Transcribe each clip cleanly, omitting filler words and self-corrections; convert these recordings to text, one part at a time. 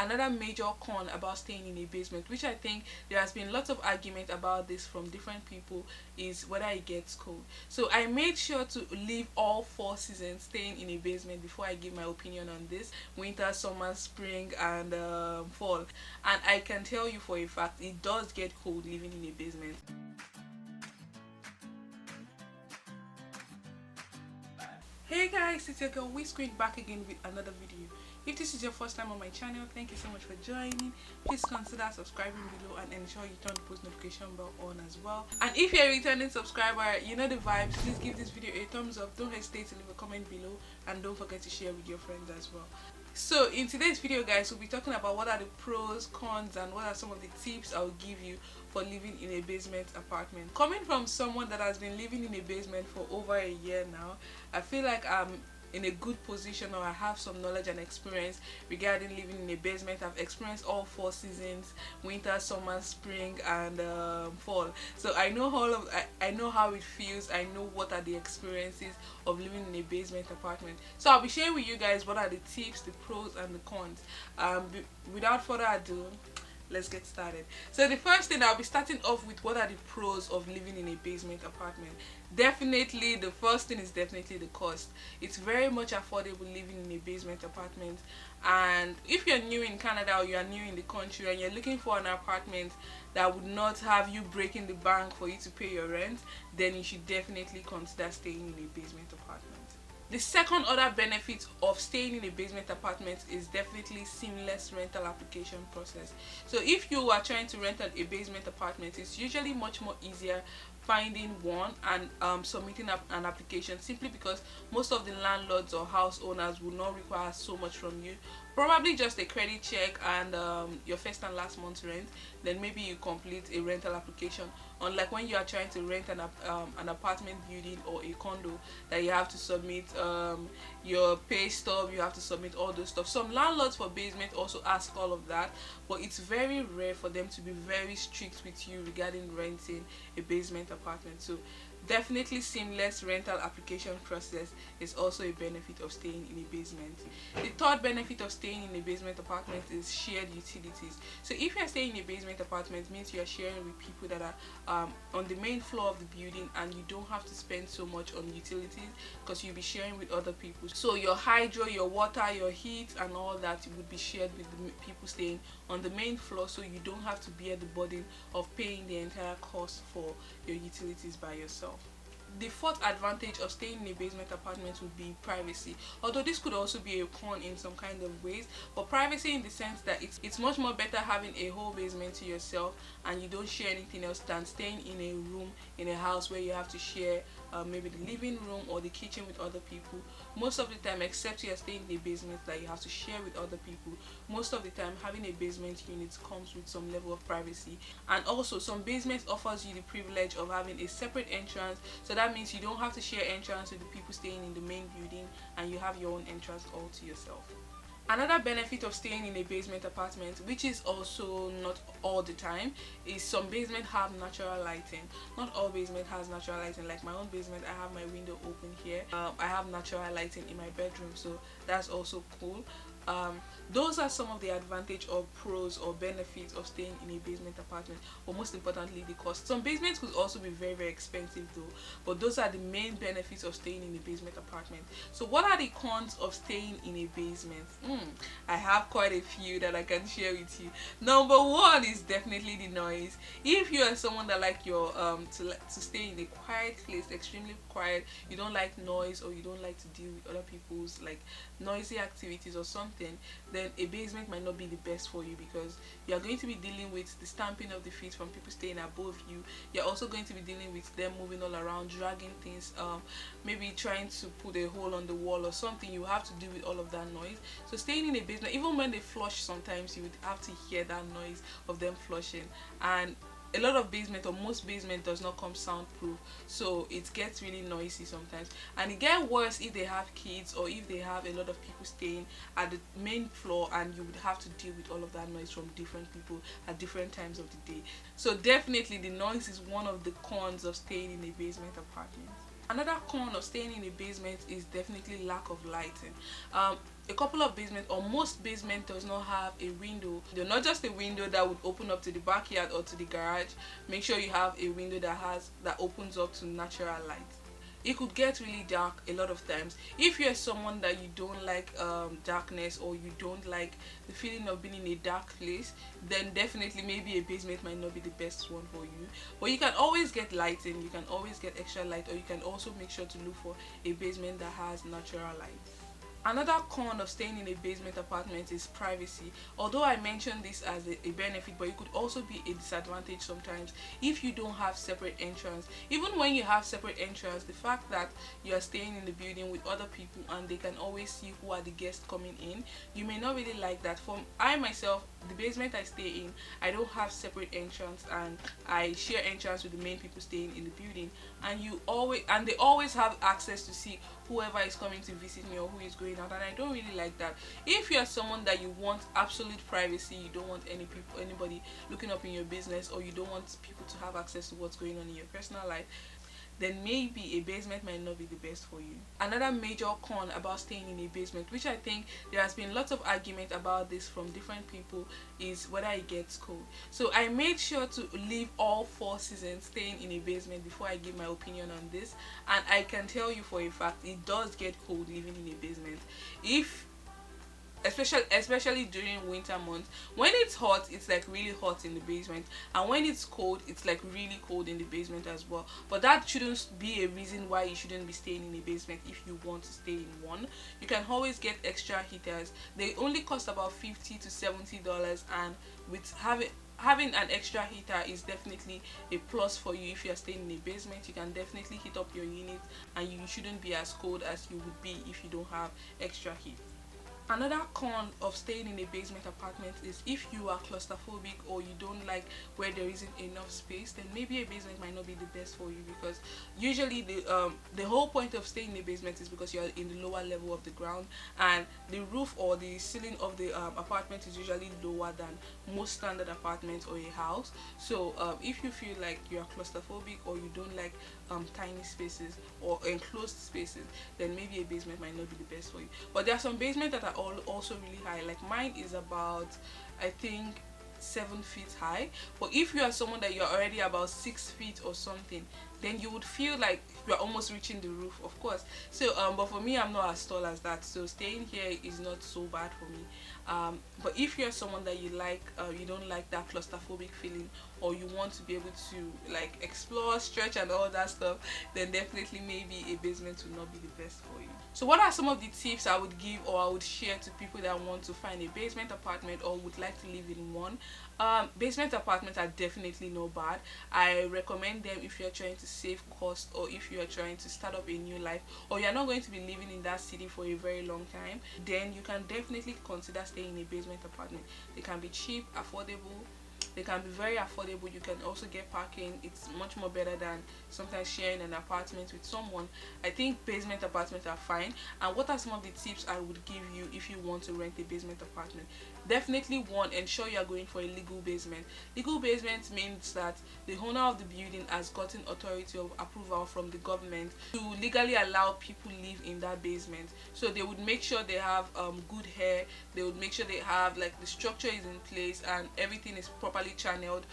another major con about staying in a basement, which I think there has been lots of argument about this from different people, is whether it gets cold. So I made sure to leave all 4 seasons staying in a basement before I give my opinion on this: winter, summer, spring, and fall. And I can tell you for a fact it does get cold living in a basement. Hey guys, it's your girl Whiskey back again with another video. If this is your first time on my channel, thank you so much for joining. Please consider subscribing below and ensure you turn the post notification bell on as well. And if you're a returning subscriber, you know the vibes. Please give this video a thumbs up, don't hesitate to leave a comment below, and don't forget to share with your friends as well. So in today's video guys, we'll be talking about what are the pros, cons, and what are some of the tips I'll give you for living in a basement apartment. Coming from someone that has been living in a basement for over a year now, I feel like I'm in a good position, or I have some knowledge and experience regarding living in a basement. I've experienced all 4 seasons: winter, summer, spring, and fall. So I know I know how it feels. I know what are the experiences of living in a basement apartment. So I'll be sharing with you guys what are the tips, the pros, and the cons. Without further ado, let's get started. So the first thing, I'll be starting off with what are the pros of living in a basement apartment. Definitely the first thing is definitely the cost. It's very much affordable living in a basement apartment, and if you're new in Canada or you are new in the country and you're looking for an apartment that would not have you breaking the bank for you to pay your rent, then you should definitely consider staying in a basement apartment. The second other benefit of staying in a basement apartment is definitely seamless rental application process. So if you are trying to rent a basement apartment, it's usually much more easier finding one and submitting an application, simply because most of the landlords or house owners will not require so much from you. Probably just a credit check and your first and last month's rent. Then maybe you complete a rental application. Unlike when you are trying to rent an apartment building or a condo, that you have to submit your pay stub, you have to submit all those stuff. Some landlords for basement also ask all of that, but it's very rare for them to be very strict with you regarding renting a basement apartment. So definitely seamless rental application process is also a benefit of staying in a basement. The third benefit of staying in a basement apartment is shared utilities. So if you're staying in a basement apartment, it means you're sharing with people that are on the main floor of the building, and you don't have to spend so much on utilities because you'll be sharing with other people. So your hydro, your water, your heat, and all that would be shared with the people staying on the main floor, so you don't have to bear the burden of paying the entire cost for your utilities by yourself. The fourth advantage of staying in a basement apartment would be privacy, although this could also be a con in some kind of ways. But privacy in the sense that it's much more better having a whole basement to yourself and you don't share anything else than staying in a room in a house where you have to share maybe the living room or the kitchen with other people. Most of the time, except you're staying in a basement that you have to share with other people, most of the time having a basement unit comes with some level of privacy. And also some basements offers you the privilege of having a separate entrance, so that means you don't have to share entrance with the people staying in the main building, and you have your own entrance all to yourself. Another benefit of staying in a basement apartment, which is also not all the time, is some basements have natural lighting. Not all basement has natural lighting. Like my own basement, I have my window open here. I have natural lighting in my bedroom, so that's also cool. Those are some of the advantage or pros or benefits of staying in a basement apartment, but most importantly the cost. Some basements could also be very, very expensive though, but those are the main benefits of staying in a basement apartment. So what are the cons of staying in a basement? I have quite a few that I can share with you. Number one is definitely the noise. If you are someone that like your to stay in a quiet place, extremely quiet, you don't like noise, or you don't like to deal with other people's like noisy activities or something, then a basement might not be the best for you, because you are going to be dealing with the stamping of the feet from people staying above you. You're also going to be dealing with them moving all around, dragging things, maybe trying to put a hole on the wall or something. You have to deal with all of that noise. So staying in a basement, even when they flush, sometimes you would have to hear that noise of them flushing. And a lot of basement, or most basement, does not come soundproof, so it gets really noisy sometimes. And it gets worse if they have kids, or if they have a lot of people staying at the main floor, and you would have to deal with all of that noise from different people at different times of the day. So definitely the noise is one of the cons of staying in a basement apartment. Another con of staying in a basement is definitely lack of lighting. a couple of basement, or most basement, does not have a window. They're not just a window that would open up to the backyard or to the garage. Make sure you have a window that opens up to natural light. It could get really dark a lot of times. If you're someone that you don't like darkness, or you don't like the feeling of being in a dark place, then definitely maybe a basement might not be the best one for you. But you can always get lighting, you can always get extra light, or you can also make sure to look for a basement that has natural light. Another con of staying in a basement apartment is privacy. Although I mentioned this as a benefit, but it could also be a disadvantage sometimes if you don't have separate entrance. Even when you have separate entrance, the fact that you are staying in the building with other people and they can always see who are the guests coming in, you may not really like that. For I myself, the basement I stay in, I don't have separate entrance, and I share entrance with the main people staying in the building, and they always have access to see whoever is coming to visit me or who is going out, and I don't really like that. If you're someone that you want absolute privacy, you don't want anybody looking up in your business, or you don't want people to have access to what's going on in your personal life, then maybe a basement might not be the best for you. Another major con about staying in a basement, which I think there has been lots of argument about this from different people, is whether it gets cold. So I made sure to leave all 4 seasons staying in a basement before I give my opinion on this, and I can tell you for a fact it does get cold living in a basement. Especially during winter months, when it's hot, it's like really hot in the basement, and when it's cold, it's like really cold in the basement as well. But that shouldn't be a reason why you shouldn't be staying in a basement. If you want to stay in one, you can always get extra heaters. They only cost about $50 to $70, and with having an extra heater is definitely a plus for you. If you're staying in a basement, you can definitely heat up your unit, and you shouldn't be as cold as you would be if you don't have extra heat. Another con of staying in a basement apartment is if you are claustrophobic, or you don't like where there isn't enough space, then maybe a basement might not be the best for you, because usually the whole point of staying in a basement is because you're in the lower level of the ground, and the roof or the ceiling of the apartment is usually lower than most standard apartments or a house. So if you feel like you're claustrophobic, or you don't like tiny spaces or enclosed spaces, then maybe a basement might not be the best for you. But there are some basements that are also really high. Like mine is about, I think, 7 feet high. But if you are someone that you're already about 6 feet or something, then you would feel like you're almost reaching the roof, of course. So but for me, I'm not as tall as that, so staying here is not so bad for me. But if you're someone that you don't like that claustrophobic feeling, or you want to be able to like explore, stretch and all that stuff, then definitely maybe a basement will not be the best for you. So what are some of the tips I would give, or I would share to people that want to find a basement apartment or would like to live in one? Basement apartments are definitely not bad. I recommend them if you're trying to save cost, or if you're trying to start up a new life, or you're not going to be living in that city for a very long time. Then you can definitely consider staying in a basement apartment. They can be cheap, affordable. They can be very affordable. You can also get parking. It's much more better than sometimes sharing an apartment with someone. I think basement apartments are fine. And what are some of the tips I would give you if you want to rent a basement apartment? Definitely, one, ensure you are going for a legal basement. Legal basement means that the owner of the building has gotten authority of approval from the government to legally allow people live in that basement. So they would make sure they have good hair. They would make sure they have like the structure is in place and everything is properly channeled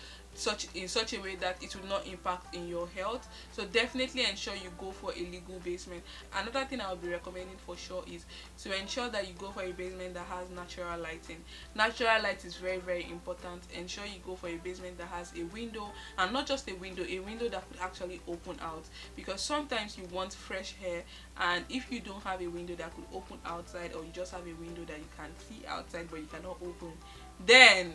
in such a way that it will not impact in your health. So definitely ensure you go for a legal basement. Another thing I would be recommending for sure is to ensure that you go for a basement that has natural lighting. Natural light is very, very important. Ensure you go for a basement that has a window, and not just a window that could actually open out, because sometimes you want fresh air, and if you don't have a window that could open outside, or you just have a window that you can see outside but you cannot open, then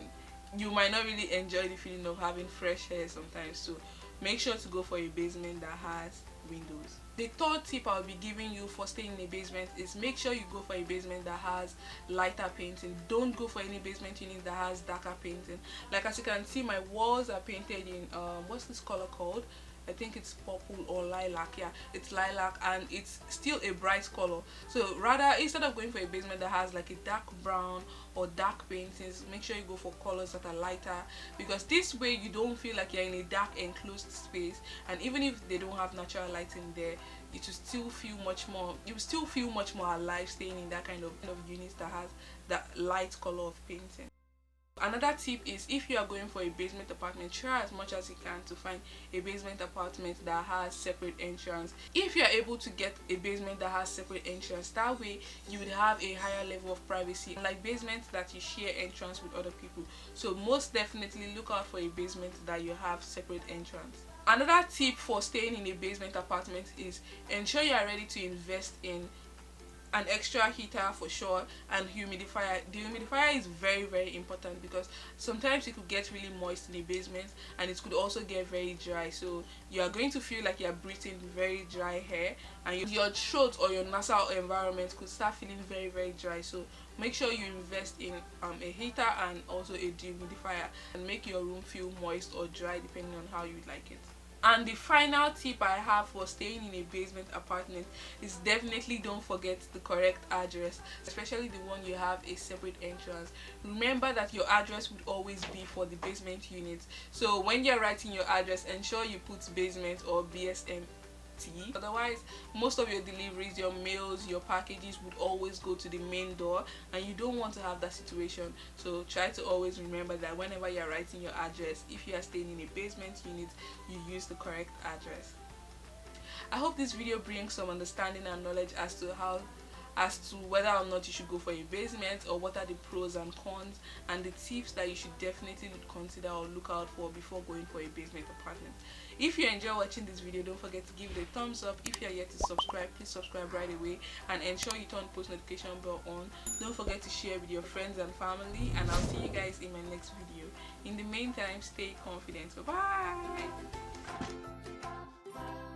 you might not really enjoy the feeling of having fresh air sometimes. So make sure to go for a basement that has windows. The third tip I'll be giving you for staying in a basement is make sure you go for a basement that has lighter painting. Don't go for any basement unit that has darker painting. Like as you can see, my walls are painted in what's this color called? I think it's purple or lilac. Yeah, it's lilac, and it's still a bright color. So rather, instead of going for a basement that has like a dark brown or dark paintings, make sure you go for colors that are lighter, because this way you don't feel like you're in a dark enclosed space, and even if they don't have natural lighting there, it will still feel much more, you will still feel much more alive staying in that kind of unit that has that light color of painting. Another tip is, if you are going for a basement apartment, try as much as you can to find a basement apartment that has separate entrance. If you are able to get a basement that has separate entrance, that way you would have a higher level of privacy, like basements that you share entrance with other people. So most definitely look out for a basement that you have separate entrance. Another tip for staying in a basement apartment is ensure you are ready to invest in an extra heater for sure, and humidifier. The humidifier is very important, because sometimes it could get really moist in the basement, and it could also get very dry, so you are going to feel like you're breathing very dry air, and your throat or your nasal environment could start feeling very dry. So make sure you invest in a heater and also a dehumidifier, and make your room feel moist or dry depending on how you like it. And the final tip I have for staying in a basement apartment is, definitely don't forget the correct address, especially the one you have a separate entrance. Remember that your address would always be for the basement unit, so when you're writing your address, ensure you put basement or BSMT. Otherwise, most of your deliveries, your mails, your packages would always go to the main door, and you don't want to have that situation. So try to always remember that whenever you're writing your address, if you are staying in a basement unit, you use the correct address. I hope this video brings some understanding and knowledge as to whether or not you should go for a basement, or what are the pros and cons, and the tips that you should definitely consider or look out for before going for a basement apartment. If you enjoy watching this video, don't forget to give it a thumbs up. If you are yet to subscribe, please subscribe right away, and ensure you turn post notification bell on. Don't forget to share with your friends and family, and I'll see you guys in my next video. In the meantime, stay confident. Bye bye.